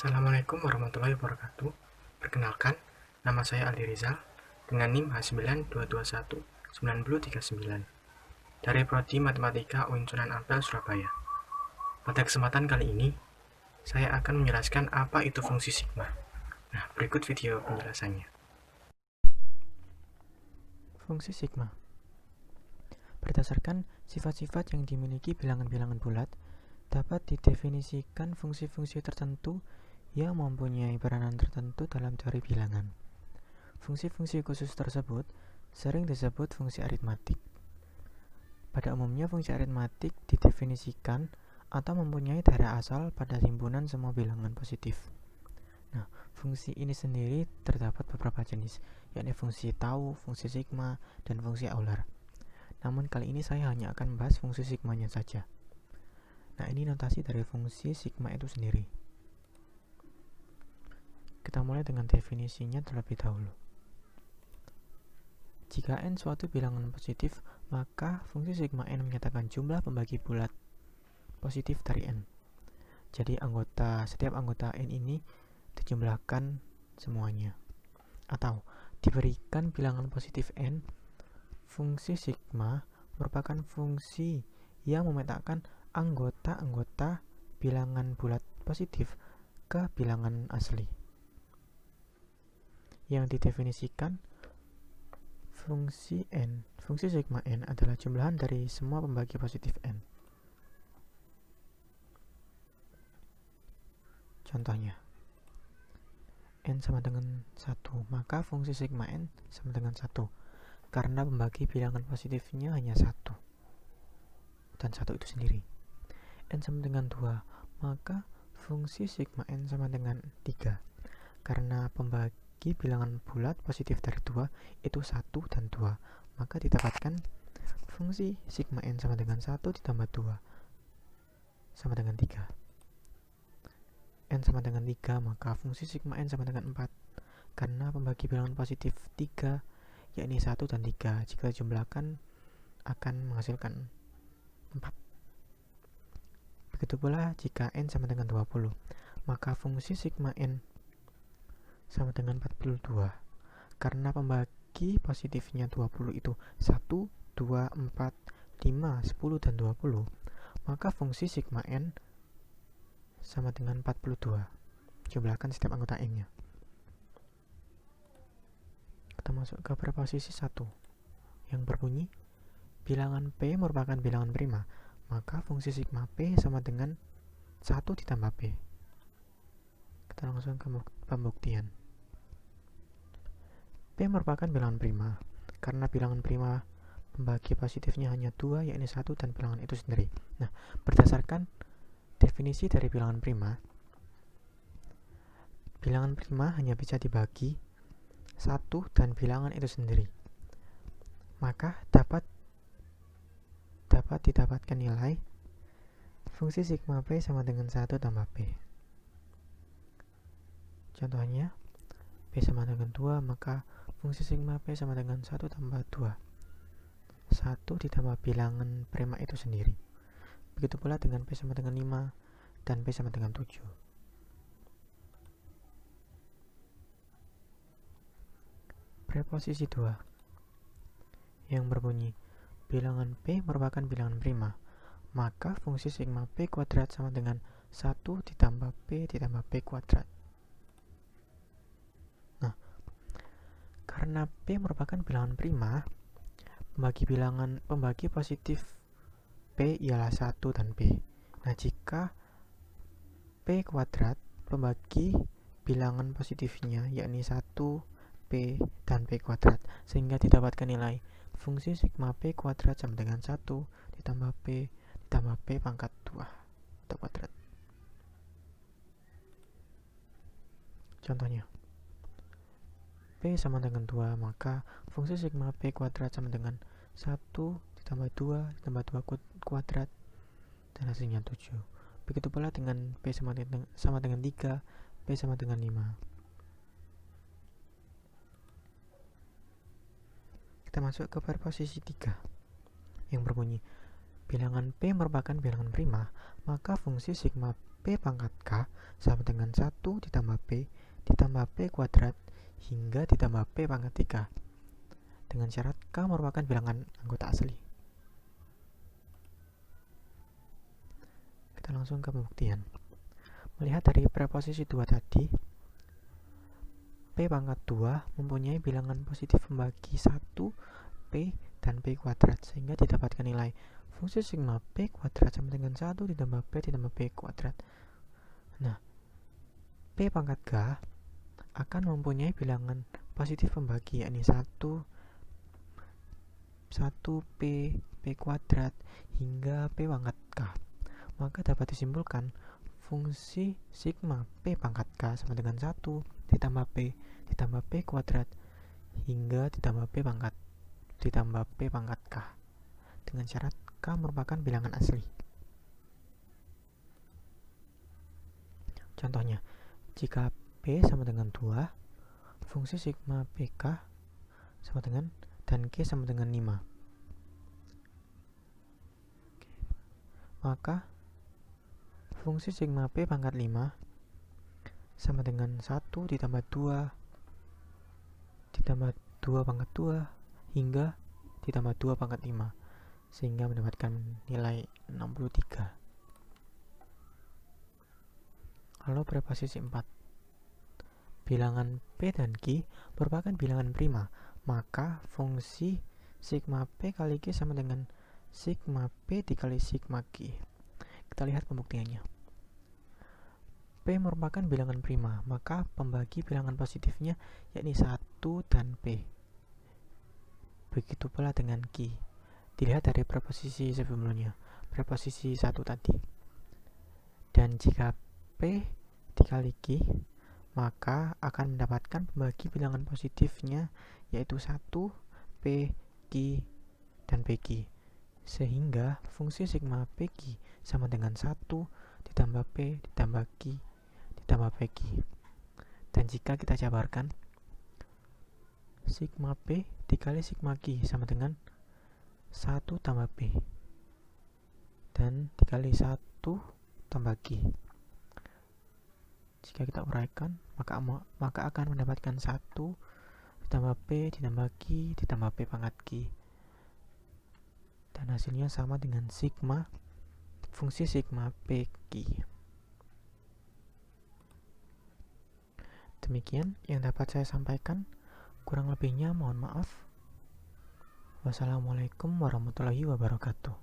Assalamualaikum warahmatullahi wabarakatuh. Perkenalkan, nama saya Aldi Rizal dengan NIM H92219039 dari Prodi Matematika UIN Sunan Ampel, Surabaya. Pada kesempatan kali ini, saya akan menjelaskan apa itu fungsi sigma. Nah, berikut video penjelasannya. Fungsi sigma berdasarkan sifat-sifat yang dimiliki bilangan-bilangan bulat, dapat didefinisikan fungsi-fungsi tertentu yang mempunyai peranan tertentu dalam teori bilangan. Fungsi-fungsi khusus tersebut sering disebut fungsi aritmatik. Pada umumnya, fungsi aritmatik didefinisikan atau mempunyai daerah asal pada himpunan semua bilangan positif. Nah, fungsi ini sendiri terdapat beberapa jenis, yakni fungsi tau, fungsi sigma, dan fungsi Euler. Namun kali ini saya hanya akan membahas fungsi sigmanya saja. Nah, ini notasi dari fungsi sigma itu sendiri. Kita mulai dengan definisinya terlebih dahulu. Jika n suatu bilangan positif, maka fungsi sigma n menyatakan jumlah pembagi bulat positif dari n. Jadi setiap anggota n ini dijumlahkan semuanya. Atau diberikan bilangan positif n, fungsi sigma merupakan fungsi yang memetakan anggota-anggota bilangan bulat positif ke bilangan asli. Yang didefinisikan fungsi sigma n adalah jumlahan dari semua pembagi positif n. Contohnya, n sama dengan 1, maka fungsi sigma n sama dengan 1. Karena pembagi bilangan positifnya hanya 1 dan 1 itu sendiri. N sama dengan 2, maka fungsi sigma n sama dengan 3. Karena pembagi bilangan bulat positif dari 2 itu 1 dan 2, maka didapatkan fungsi sigma n sama dengan 1 ditambah 2 sama dengan 3. N sama dengan 3, maka fungsi sigma n sama dengan 4. Karena pembagi bilangan positif 3, yakni 1 dan 3, jika dijumlahkan akan menghasilkan 4. Begitu pula jika n sama dengan 20, maka fungsi sigma n sama dengan 42. Karena pembagi positifnya 20 itu 1, 2, 4, 5, 10, dan 20, maka fungsi sigma n sama dengan 42. Jumlahkan setiap anggota n-nya. Kita masuk ke preposisi 1 yang berbunyi bilangan P merupakan bilangan prima, maka fungsi sigma P sama dengan 1 ditambah P. Kita langsung ke pembuktian. P merupakan bilangan prima karena bilangan prima pembagi positifnya hanya 2, yakni 1 dan bilangan itu sendiri. Nah, berdasarkan definisi dari bilangan prima hanya bisa dibagi 1 dan bilangan itu sendiri. Maka dapat didapatkan nilai fungsi sigma P sama dengan 1 tambah P. Contohnya, P sama dengan 2, maka fungsi sigma P sama dengan 1 tambah 2. 1 ditambah bilangan prima itu sendiri. Begitu pula dengan P sama dengan 5 dan P sama dengan 7. Preposisi 2 yang berbunyi bilangan P merupakan bilangan prima, maka fungsi sigma P kuadrat sama dengan 1 ditambah P ditambah P kuadrat. Nah, karena P merupakan bilangan prima, pembagi positif P ialah 1 dan P. Nah, jika P kuadrat pembagi bilangan positifnya yakni 1, P, dan P kuadrat, sehingga didapatkan nilai fungsi sigma P kuadrat sama dengan 1 ditambah P ditambah P pangkat 2 atau kuadrat. Contohnya, P sama dengan 2, maka fungsi sigma P kuadrat sama dengan 1 ditambah 2 ditambah 2 kuadrat, dan hasilnya 7. Begitu pula dengan P sama dengan 3, P sama dengan 5. Kita masuk ke preposisi 3 yang berbunyi bilangan P merupakan bilangan prima, maka fungsi sigma P pangkat K sama dengan 1 ditambah P ditambah P kuadrat hingga ditambah P pangkat 3 dengan syarat K merupakan bilangan anggota asli. Kita langsung ke pembuktian. Melihat dari preposisi 2 tadi, P pangkat 2 mempunyai bilangan positif pembagi 1, P, dan P kuadrat, sehingga didapatkan nilai fungsi sigma P kuadrat sama dengan 1 ditambah P ditambah P kuadrat. Nah, P pangkat K akan mempunyai bilangan positif pembagi, yakni 1 P, P kuadrat, hingga P pangkat K. Maka dapat disimpulkan fungsi sigma P pangkat K sama dengan 1 ditambah P kuadrat hingga ditambah P pangkat K dengan syarat K merupakan bilangan asli. Contohnya, jika P sama dengan 2, fungsi sigma PK sama dengan dan K sama dengan 5. Maka fungsi sigma P pangkat 5 sama dengan 1 ditambah 2 pangkat 2 hingga ditambah 2 pangkat 5, sehingga mendapatkan nilai 63. Lalu preposisi 4. Bilangan P dan Q merupakan bilangan prima, maka fungsi sigma P kali Q sama dengan sigma P dikali sigma Q. Kita lihat pembuktiannya. P merupakan bilangan prima, maka pembagi bilangan positifnya yakni 1 dan P. Begitu pula dengan Q. Dilihat dari preposisi sebelumnya, preposisi 1 tadi. Dan jika P dikali Q, maka akan mendapatkan pembagi bilangan positifnya yaitu 1, P, Q, dan PQ. Sehingga fungsi sigma PQ sama dengan 1 ditambah P ditambah Q ditambah PQ. Dan jika kita jabarkan, sigma P dikali sigma Q sama dengan 1 tambah P dan dikali 1 tambah Q. Jika kita uraikan, maka akan mendapatkan 1 ditambah P ditambah Q ditambah P pangkat Q. Dan hasilnya sama dengan sigma, fungsi sigma PQ. Demikian yang dapat saya sampaikan. Kurang lebihnya mohon maaf. Wassalamualaikum warahmatullahi wabarakatuh.